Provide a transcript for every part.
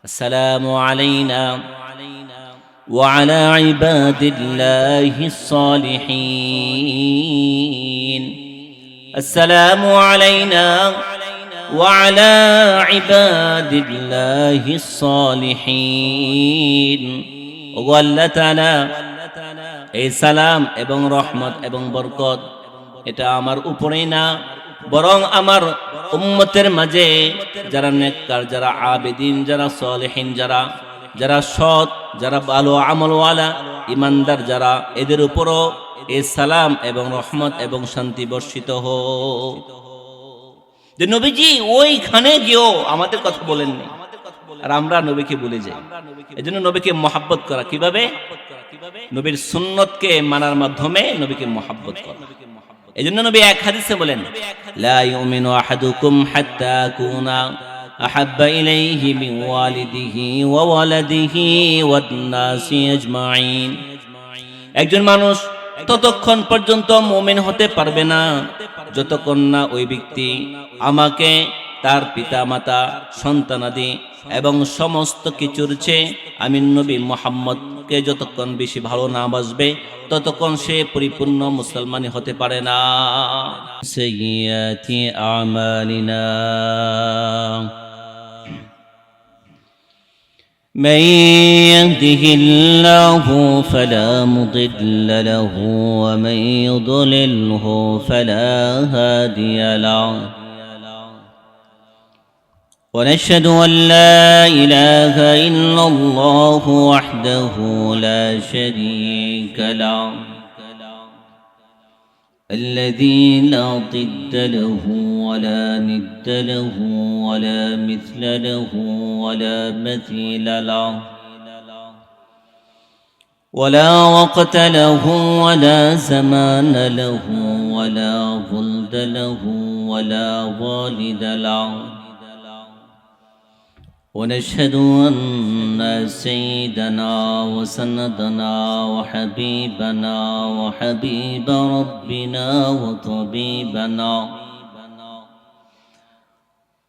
السلام علينا وعلى عباد الله الصالحين. السلام علينا وعلى عباد الله الصالحين. ওগো আল্লাহ তাআলা, এই সালাম এবং রহমত এবং বরকত এটা আমার উপরেই না, বরং আমার উম্মতের মাঝে যারা নেককার, যারা আবেদিন, যারা সালেহিন, যারা সৎ, যারা ভালো আমলওয়ালা, ইমানদার যারা, এদের উপরও এই সালাম এবং রহমত এবং শান্তি বর্ষিত হোক। যে নবীজি ওইখানে গিয়েও আমাদের কথা বলেননি, আর আমরা নবীকে ভুলে যাই। এজন্য নবীকে মহাব্বত করা কিভাবে? নবীর সুন্নতকে মানার মাধ্যমে নবীকে মহাব্বত করা। এজন্য নবী এক হাদিসে বলেন, লা ইউমিনু আহাদুকুম হাত্তা আকুনা আহাব্বা ইলাইহি মিন ওয়ালিদিহি ওয়া ওয়ালাদিহি ওয়ান নাসি আজমাইন। একজন মানুষ ততক্ষণ পর্যন্ত মুমিন হতে পারবে না যতক্ষণ না ওই ব্যক্তি আমাকে, তার পিতা মাতা, সন্তানাদি এবং সমস্ত কিছুর চেয়ে আমি নবী মুহাম্মদকে যতক্ষণ বেশি ভালো না বাসবে ততক্ষণ সে পরিপূর্ণ মুসলমানই হতে পারে না। সাইয়্যাতি আমালিনা من يهده الله فلا مضل له ومن يضلله فلا هادي له ونشهد أن لا إله إلا الله وحده لا شريك له الذي لا ضد له ولا ند له ولا مثل له ولا مثيل له ولا وقت له ولا زمان له ولا ولد له ولا والد له ونشهد أن سيدنا وسندنا وحبيبنا وحبيب ربنا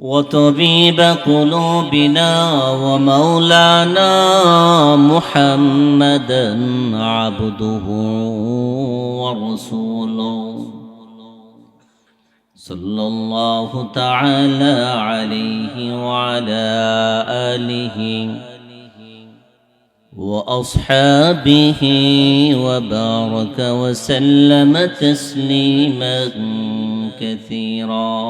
وطبيب قلوبنا ومولانا محمدا عبده ورسوله صلى الله تعالى عليه وعلى آله وأصحابه وبارك وسلم تسليما كثيرا.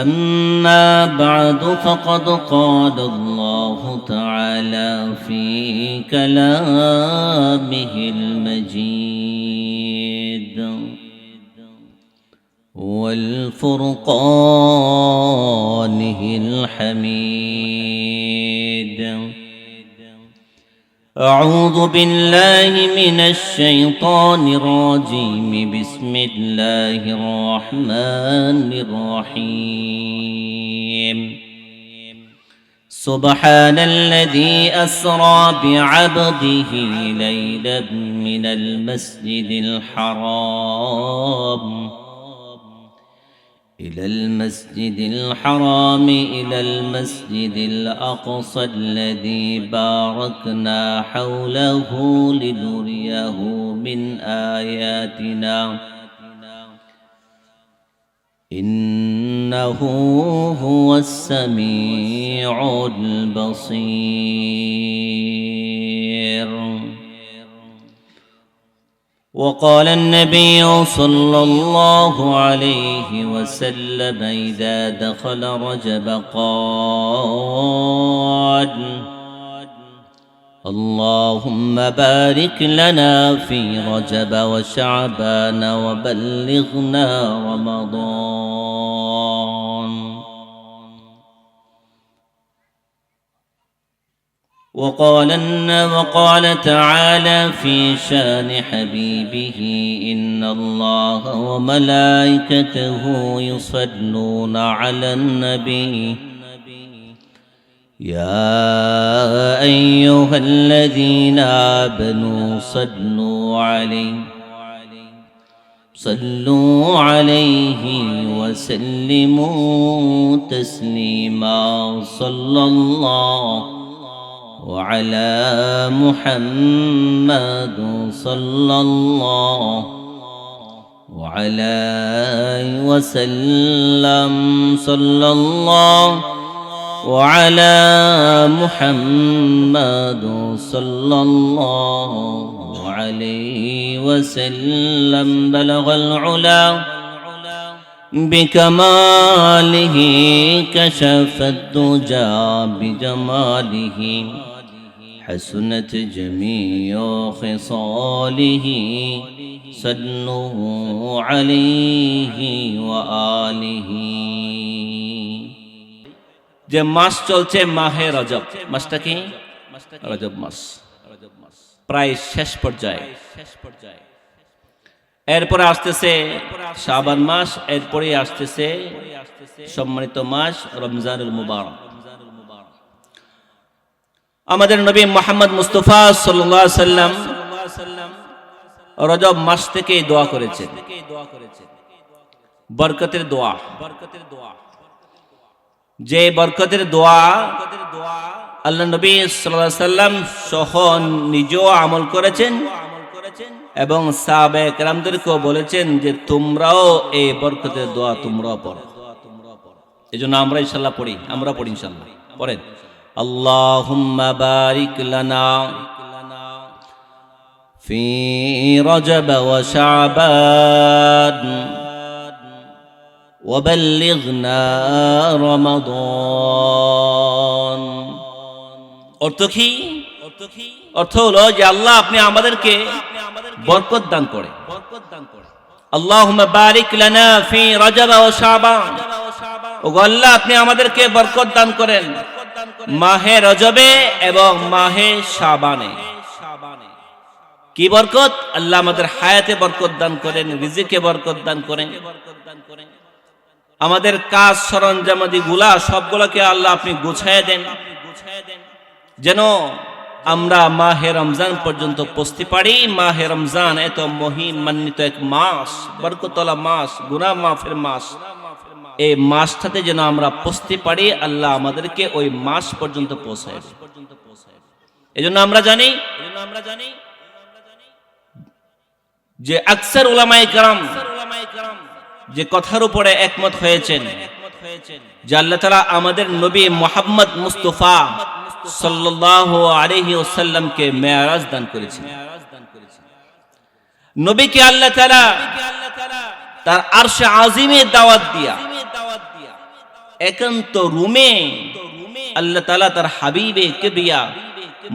أما بعد فقد قال الله تعالى في كلامه المجيد والفرقانه الحميد. أعوذ بالله من الشيطان الرجيم. بسم الله الرحمن الرحيم. سبحان الذي أسرى بعبده ليلا من المسجد الحرام إلى المسجد الحرام إلى المسجد الأقصى الذي باركنا حوله لنريه من آياتنا إنه هو السميع البصير. وقال النبي صلى الله عليه وسلم إذا دخل رجب قال اللهم بارك لنا في رجب وشعبان وبلغنا رمضان. وقال تعالى في شان حبيبه إن الله وملائكته يصلون على النبي يا أيها الذين آمنوا صلوا عليه صلوا عليه وسلموا تسليما صلى الله وعلى محمد صلى الله وعلى آله وسلم صلى الله وعلى محمد صلى الله عليه وسلم بلغ العلا بكماله كشف الدجى بجماله حسنت جميع خصاله صلوا عليه وآله যে মাস চলছে মাহে রজব মাসটা কি রজব মাস প্রায় শেষ পর্যায়ে এরপরে আসতেছে শাবান মাস এরপরে আসতেছে সম্মানিত মাস রমজানুল মুবারক আমাদের নবী মুহাম্মদ মুস্তাফা সাল্লাল্লাহু আলাইহি সাল্লাম রজব মাস থেকে দোয়া করেছেন বরকতের দোয়া যে বরকতের দোয়া আল্লাহ নবী সাল্লাল্লাহু আলাইহি সাল্লাম সহ নিজেও আমল করেছেন এবং সাহাবায়ে কেরামদেরকেও বলেছেন যে তোমরাও এই বরকতের দোয়া তোমরাও পড়ো এজন্য আমরা ইনশাআল্লাহ পড়ি ইনশাআল্লাহ পড়েন আল্লাহুম্মা বারিক লানা ফি রজব ওয়া শাবান وبلغنا رمضان অর্থ হলো যে আল্লাহ আপনি আমাদেরকে বরকত দান করে আল্লাহুম্মা বারিক লানা ফি রজব ওয়া শাবান ও আল্লাহ আপনি আমাদেরকে বরকত দান করেন মাহে রজবে এবং মাহে শাবানে কি বরকত আল্লাহ আমাদের হায়াতে বরকত দান করেন রিজিকে বরকত দান করেন আমাদের কাজ সরঞ্জামাদি গুলা সবগুলোকে আল্লাহ আপনি গুছায় দেন যেন আমরা মাহে রমজান পর্যন্ত পৌঁছতে পারি মাহে রমজান এত মহিমান্বিত এক মাস বরকতওয়ালা মাস গুনাহ মাফের মাস এই মাসটাতে যেন আমরা পৌঁছতে পারি আল্লাহ আমাদেরকে ওই মাস পর্যন্ত পৌঁছায় এজন্য আমরা জানি যে আকসার উলামায়ে কেরাম যে কথার উপরে একমত হয়েছেন যে আল্লাহ তাআলা আমাদের নবী মুহাম্মদ মুস্তাফা সাল্লাল্লাহু আলাইহি ওয়াসাল্লামকে মেরাজ দান করেছেন নবীকে আল্লাহ তাআলা তার আরশে আজিমে দাওয়াত দিয়া একান্ত রুমে আল্লাহ তাআলা তার হাবিবে কিবরিয়া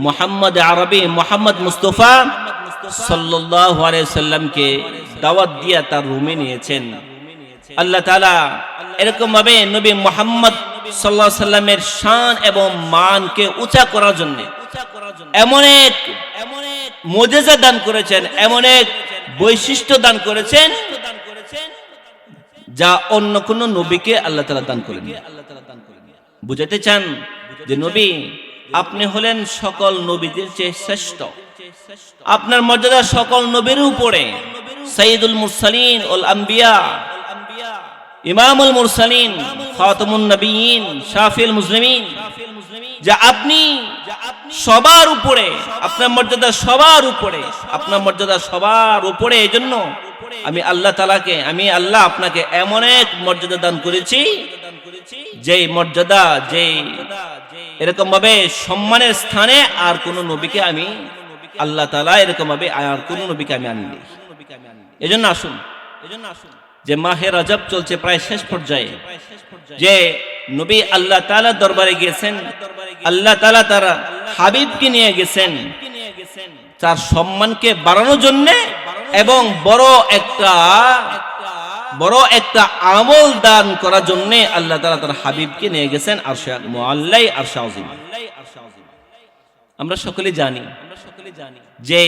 মুহাম্মদ আরবি মুহাম্মদ মুস্তাফা সাল্লাল্লাহু আলাইহি ওয়াসাল্লামকে দাওয়াত দিয়া তার রুমে নিয়েছেন আল্লাহ তাআলা এরকম ভাবে নবী মুহাম্মদ সাল্লাল্লাহু আলাইহি সাল্লামের শান এবং মানকে উঁচা করার জন্য এমন এক মুজিজা দান করেছেন এমন এক বৈশিষ্ট্য দান করেছেন যা অন্য কোন নবীকে আল্লাহ তাআলা দান করেননি বুঝাতে চান যে নবী আপনি হলেন সকল নবীদের চেয়ে শ্রেষ্ঠ আপনার মর্যাদা সকল নবীর উপরে সাইয়্যিদুল মুরসালিন ওয়াল আম্বিয়া ইমামুল মুরসালিন খাতামুন নবিয়্যিন শাফিউল মুসলিমিন যে আপনি সবার উপরে আপনার মর্যাদা সবার উপরে আপনার মর্যাদা সবার উপরে এজন্য আমি আল্লাহ তাআলাকে আমি আল্লাহ আপনাকে এমন এক মর্যাদা দান করেছি যেই মর্যাদা যেই এরকম ভাবে সম্মানের স্থানে আর কোন নবীকে আমি আল্লাহ তাআলা এরকম ভাবে আর কোন নবীকে আমি আনিনি এজন্য আসুন যে মাহে রজব চলছে প্রায় শেষ পর্যায়ে যে নবী আল্লাহ তাআলা দরবারে গিয়েছেন আল্লাহ তাআলা তার হাবিবকে নিয়ে গেছেন তার সম্মানকে বাড়ানোর জন্য এবং বড় একটা আমল দান করার জন্য আল্লাহ তাআলা তার হাবিবকে নিয়ে গেছেন আরশে মুআল্লাই আরশে আযীম আমরা সকলে জানি যে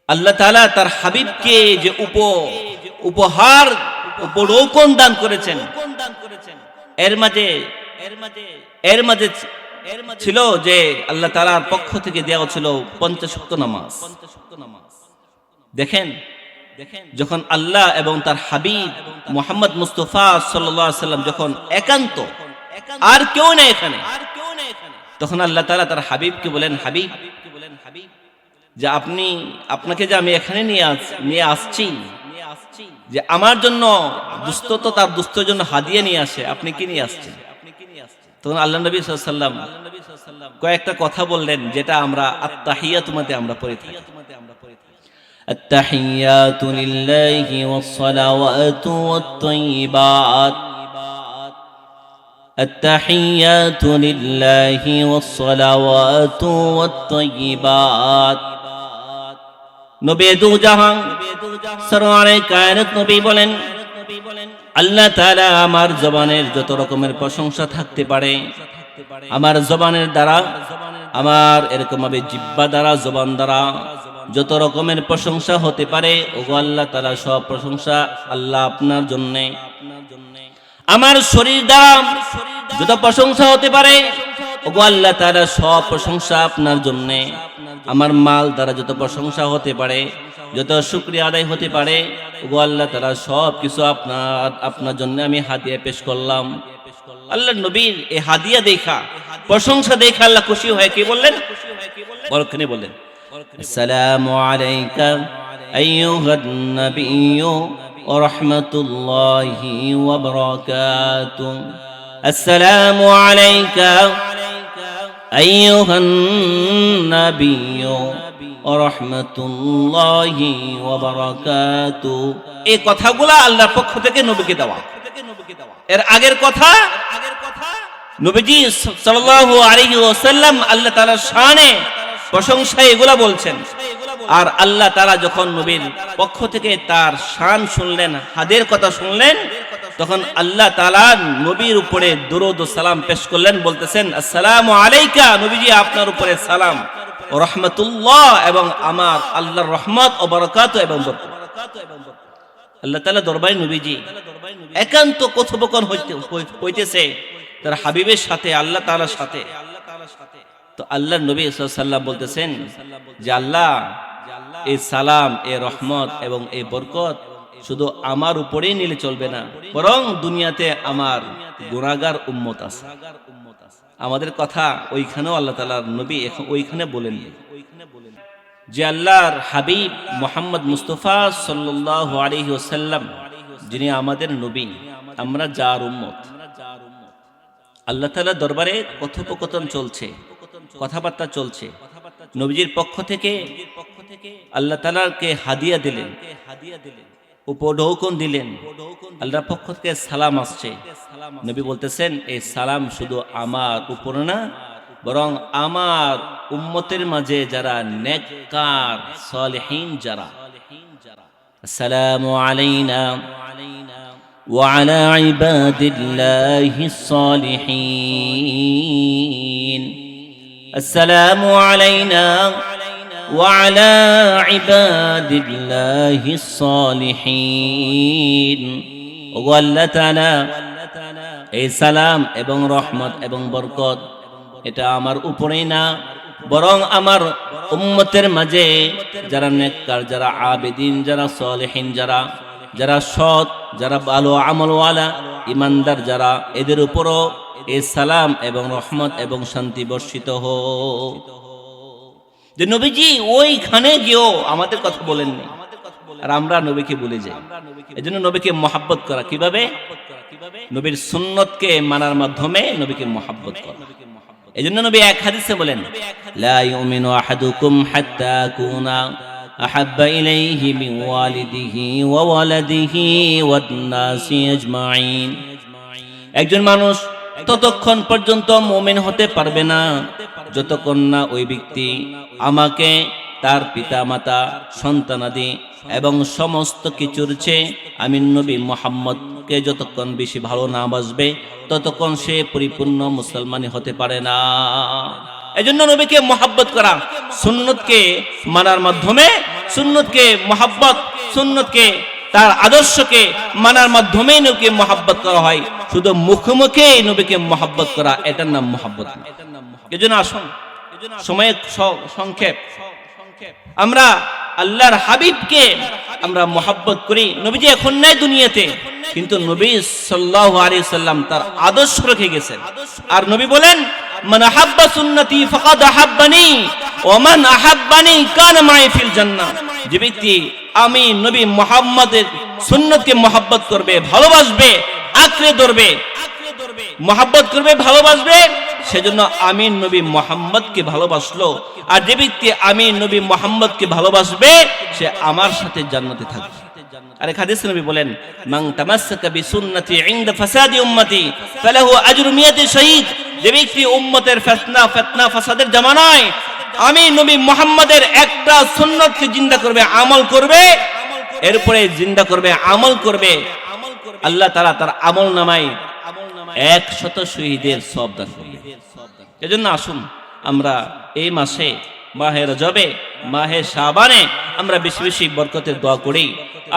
আল্লাহ তাআলা তার হাবিবকে যে উপহার উপঢৌকন দান করেছেন এর মাঝে ছিল যে আল্লাহ তাআলার পক্ষ থেকে দেওয়া ছিল 50 ওয়াক্ত নামাজ দেখেন যখন আল্লাহ এবং তার হাবিব মুহাম্মদ মুস্তাফা সাল্লাল্লাহু আলাইহি সাল্লাম যখন একান্ত, আর কেউ নেই এখানে, তখন আল্লাহ তাআলা তার হাবিবকে বলেন, হাবিব, যে আপনাকে যে আমি এখানে নিয়ে আসছি, যে আমার জন্য দুস্থ তো তার দুস্থর জন্য হাদিয়া নিয়ে আসে, আপনি কি নিয়ে আসছেন? তখন আল্লাহ নবী সাল্লাল্লাহু আলাইহি সাল্লাম কয়েকটা কথা বললেন, যেটা আমরা আত-তাহিয়াতুর মধ্যে আমরা পড়ে থাকি। আত-তাহিয়াতু লিল্লাহি ওয়াস-সালাওয়াতু ওয়াত-তাইয়্যিবাত, আত-তাহিয়াতু লিল্লাহি ওয়াস-সালাওয়াতু ওয়াত-তাইয়্যিবাত। নবী দু জাহান সরওয়ারে কায়নাত নবী বলেন, আল্লাহ তাআলা আমার জবানের যত রকমের প্রশংসা থাকতে পারে, আমার জবানের দ্বারা, আমার এরকম ভাবে জিহ্বা দ্বারা, জবান দ্বারা যত রকমের প্রশংসা হতে পারে, ওগো আল্লাহ তাআলা সব প্রশংসা আল্লাহ আপনার জন্য। আমার শরীর দ্বারা যত প্রশংসা হতে পারে, ওগো আল্লাহ তাআলা সব প্রশংসা আপনার জন্য। আমার মাল দ্বারা যত প্রশংসা হতে পারে, যত শুকরিয়া আদায় হতে পারে, ওগো আল্লাহ তাআলা সব কিছু আপনার জন্য আমি হাদিয়া পেশ করলাম। আল্লাহ নবীর এই হাদিয়া দেখা, প্রশংসা দেখা আল্লাহ খুশি হয়ে কি বললেন? বলখানে বললেন, আসসালামু আলাইকা আইয়ুহান নাবিয়্যু ওয়া রাহমাতুল্লাহি ওয়া বারাকাতুহু, আসসালামু আলাইকা আইয়ুহান নাবিয়্যু ওয়া রাহমাতুল্লাহি ওয়া বারাকাতুহু। এই কথাগুলো আল্লাহর পক্ষ থেকে নবীকে দেওয়া। এর আগের কথা নবীজি সাল্লাল্লাহু আলাইহি ওয়াসাল্লাম আল্লাহ তাআলার শানে প্রশংসা এগুলা বলছেন। আর আল্লাহ তাআলা যখন নবীর পক্ষ থেকে তার শান শুনলেন, হাদের কথা শুনলেন, তখন আল্লাহ তাআলা নবীর উপরে দরুদ ও সালাম পেশ করলেন, বলতেছেন, আসসালামু আলাইকা, নবীজি আপনার উপরে সালাম ও রাহমাতুল্লাহ, এবং আমার আল্লাহর রহমত ও বরকত এবং বরকত। আল্লাহ তাআলা দরবারে নবীজি একান্ত কথোপকথন হইতেছে তার হাবিবের সাথে, আল্লাহ তাআলার সাথে। তো আল্লাহর নবী সাল্লাল্লাহু আলাইহি ওয়াসাল্লাম বলতেছেন যে আল্লাহ, এই সালাম, এই রহমত এবং এই বরকত শুধু আমার উপরেই নিলে চলবে না, বরং দুনিয়াতে আমার গুনাহগার উম্মত আছে। আমাদের কথা ওইখানেও আল্লাহ তাআলার নবী ওইখানে বলেন যে আল্লাহর হাবিব মুহাম্মদ মুস্তাফা সাল্লাল্লাহু আলাইহি ওয়াসাল্লাম, যিনি আমাদের নবী, আমরা যার উম্মত। আল্লাহ তাআলার দরবারে কথোপকথন চলছে, কথাবার্তা চলছে। নবীজির পক্ষ থেকে আল্লাহ তাআলাকে হাদিয়া দিলেন, উপঢৌকন দিলেন, আল্লাহর পক্ষ থেকে সালাম আসছে। নবী বলতেছেন, এই সালাম শুধু আমার উপর না, বরং আমার উম্মতের মাঝে যারা নেককার সালেহীন যারা, আসসালামু আলাইনা ওয়া আলা ইবাদিল্লাহিস সালিহিন, আসসালামু আলাইনা ওয়া আলা ইবাদিল্লাহিস সালিহিন। ওগো আল্লাহ তাআলা, এই সালাম এবং রহমত এবং বরকত এটা আমার উপরেই না, বরং আমার উম্মতের মাঝে যারা নেককার, যারা আবেদিন, যারা সালেহীন, যারা সৎ, যারা ভালো আমলওয়ালা, ইমানদার যারা, এদের উপরও এই সালাম এবং রহমত এবং শান্তি বর্ষিত হোক। যে নবীজি ওইখানে গিয়েও আমাদের কথা বলেননি, আর আমরা নবীকে ভুলে যাই। এজন্য নবীকে মহাব্বত করা কিভাবে? নবীর সুন্নতকে মানার মাধ্যমে নবীকে মহাব্বত করা। এজন্য নবী এক হাদিসে বলেন, লা ইউমিনু আহাদুকুম হাত্তা আকুনা আহাব্বা ইলাইহি মিন ওয়ালিদিহি ওয়া ওয়ালাদিহি ওয়ান নাসি আজমাইন। একজন মানুষ ততক্ষণ পর্যন্ত মুমিন হতে পারবে না যতক্ষণ না ওই ব্যক্তি আমাকে, তার পিতা মাতা, সন্তানাদি এবং সমস্ত কিছুর চেয়ে আমি নবী মুহাম্মদকে যতক্ষণ বেশি ভালো না বাসবে, ততক্ষণ সে পরিপূর্ণ মুসলমানই হতে পারে না। এজন্য নবীকে মহাব্বত করা, সুন্নতকে মানার মাধ্যমে, সুন্নতকে মহাব্বত, সুন্নতকে, তার আদর্শকে মানার মাধ্যমেই নবীকে মহাব্বত করা হয়। শুধু মুখে মুখে নবীকে মহাব্বত করা, এটার নাম মহাব্বত না। এজন্য আসুন, সময়ের সংক্ষেপ, আমরা আল্লাহর হাবিবকে আমরা মহব্বত করি। নবীজি এখন নাই দুনিয়াতে, কিন্তু নবী সাল্লাল্লাহু আলাইহি সাল্লাম তার আদর্শ রেখে গেছেন। আর নবী বলেন, মান আহাব্বা সুন্নতি ফাকাদ আহাব্বানি ওয়া মান আহাব্বানি কানা মাই ফিল জান্নাহ। যে ব্যক্তি আমি নবী মুহাম্মদের সুন্নতকে মহব্বত করবে, ভালোবাসবে, আঁকড়ে ধরবে, মহব্বত করবে, ভালোবাসবে, সেজন্য আমি নবী মুহাম্মদকে ভালোবাসলো। আর যে ব্যক্তি আমি নবী মুহাম্মদকে ভালোবাসবে, সে আমার সাথে জান্নাতে থাকবে। আর এক হাদিসে নবী বলেন, মান তামাসসাকা বিসুন্নতি ইনদা ফাসাদি উম্মতি ফালাহু আজরু মিয়াতি শহীদ। যে ব্যক্তি উম্মতের ফিতনা ফাসাদের জামানায় আমি নবী মুহাম্মদের একটা সুন্নতকে জিন্দা করবে, আমল করবে, এরপরে জিন্দা করবে, আমল করবে, আল্লাহ তাআলা তার আমল নামায় 100 শহীদের সওয়াব দান করবে। এজন্য আসুন আমরা এই মাসে মাহে রজবে, মাহে শাবানে আমরা বেশি বেশি বরকতের দোয়া করি।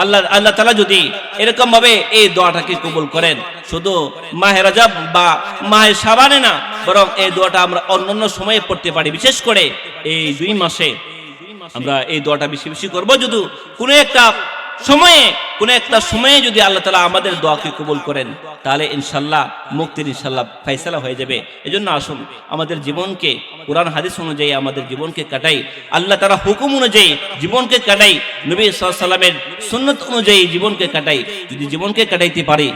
আল্লাহ তাআলা যদি এরকম ভাবে এই দোয়াটাকে কবুল করেন, শুধু মাহে রজব বা মাহে শাবানে না, বরং এই দোয়াটা আমরা অন্যান্য সময়ে পড়তে পারি। বিশেষ করে এই 2 মাসে আমরা এই দোয়াটা বেশি বেশি করব। যদি কোনো একটা সময়ে যদি আল্লাহ তাআলা আমাদের দোয়াকে কবুল করেন, তাহলে ইনশাআল্লাহ মুক্তির ইনশাআল্লাহ ফয়সালা হয়ে যাবে। এজন্য আসুন আমাদের জীবনকে কুরআন হাদিস অনুযায়ী আমাদের জীবনকে কাটাই, আল্লাহ তাআলা হুকুম অনুযায়ী জীবনকে কাটাই, নবী সাল্লাল্লাহু আলাইহি ওয়াসাল্লামের সুন্নাত অনুযায়ী জীবনকে কাটাই। যদি জীবনকে কাটাইতে পারি,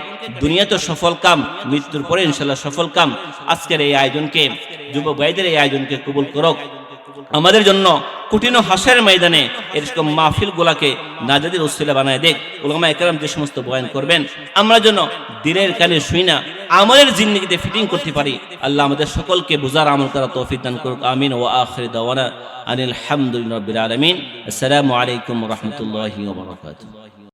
দুনিয়াতে সফল কাম, মৃত্যুর পরে ইনশাআল্লাহ সফল কাম। আজকের এই আয়োজনকে, যুবক ভাইদের এই আয়োজনকে কবুল করুক। আমাদের জন্য কঠিন হাসরের ময়দানে এরকম মাহফিল গুলাকে নাজাতের উসিলা বানায় দেখ। উলামা একরাম যে সমস্ত বয়ান করবেন, আমরা যেন দিনের কালে শুই না, আমলের জিন্দেগিতে ফিটিং করতে পারি। আল্লাহ আমাদের সকলকে বুঝার আমল করার তৌফিক দান করুক। আমিন। ওয়া আখির দাওয়ানা আনিল হামদুলিল্লাহি রাব্বিল আলামিন। আসসালামু আলাইকুম ওয়া রাহমাতুল্লাহি ওয়া বারাকাতুহু।